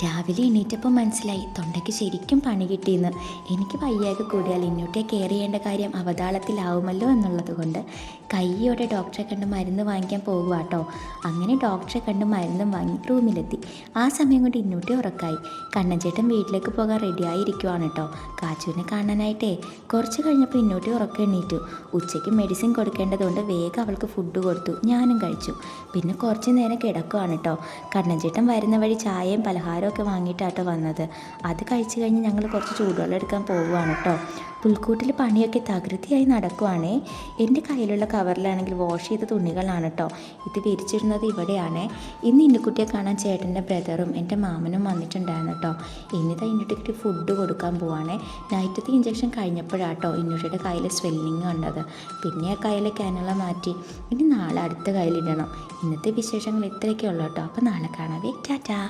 രാവിലെ എണീറ്റപ്പോൾ മനസ്സിലായി തൊണ്ടയ്ക്ക് ശരിക്കും പണി കിട്ടിയെന്ന്. എനിക്ക് വയ്യാകെ കൂടിയാൽ ഇന്നൂട്ടിയെ കെയർ ചെയ്യേണ്ട കാര്യം അവതാളത്തിലാവുമല്ലോ എന്നുള്ളത് കൊണ്ട് കയ്യോടെ ഡോക്ടറെ കണ്ട് മരുന്ന് വാങ്ങിക്കാൻ പോകുക കേട്ടോ. അങ്ങനെ ഡോക്ടറെ കണ്ട് മരുന്നും വാങ്ങി റൂമിലെത്തി. ആ സമയം കൊണ്ട് ഇന്നൂട്ടി ഉറക്കായി. കണ്ണൻചേട്ടൻ വീട്ടിലേക്ക് പോകാൻ റെഡിയായിരിക്കുവാണ് കേട്ടോ, കാച്ചുവിനെ കാണാനായിട്ടേ. കുറച്ച് കഴിഞ്ഞപ്പോൾ ഇന്നൂട്ടി ഉറക്കം എണീറ്റു. ഉച്ചയ്ക്ക് മെഡിസിൻ കൊടുക്കേണ്ടതുകൊണ്ട് വേഗം അവൾക്ക് ഫുഡ് കൊടുത്തു, ഞാനും കഴിച്ചു. പിന്നെ കുറച്ച് നേരം കിടക്കുവാണ് കേട്ടോ. കണ്ണൻചേട്ടൻ വരുന്ന വഴി ചായയും പലഹാരമൊക്കെ വാങ്ങിയിട്ടാട്ടോ വന്നത്. അത് കഴിച്ച് കഴിഞ്ഞ് ഞങ്ങൾ കുറച്ച് ചൂടുവെള്ളം എടുക്കാൻ പോവുകയാണ് കേട്ടോ. പുൽക്കൂട്ടിൽ പണിയൊക്കെ തകൃതിയായി നടക്കുവാണേ. എൻ്റെ കയ്യിലുള്ള കവറിലാണെങ്കിൽ വാഷ് ചെയ്ത തുണികളാണ് കേട്ടോ. ഇത് വിരിച്ചിടുന്നത് ഇവിടെയാണേ. ഇന്ന് ഇന്നുകുട്ടിയെ കാണാൻ ചേട്ടൻ്റെ ബ്രദറും എൻ്റെ മാമനും വന്നിട്ടുണ്ടായിരുന്നു കേട്ടോ. ഇന്നിതാ ഇന്നുട്ടിക്ക് ഫുഡ് കൊടുക്കാൻ പോവാണേ. നൈറ്റത്തെ ഇഞ്ചക്ഷൻ കഴിഞ്ഞപ്പോഴാട്ടോ ഇന്നുട്ടിയുടെ കയ്യിൽ സ്വെല്ലിങ് കണ്ടത്. പിന്നെ ആ കയ്യിലെ കാനുള്ള മാറ്റി. ഇനി നാളെ അടുത്ത കയ്യിലിടണം. ഇന്നത്തെ വിശേഷങ്ങൾ ഇത്രയൊക്കെ ഉള്ളൂ കേട്ടോ. അപ്പോൾ നാളെ കാണാവേ. ടാറ്റാ.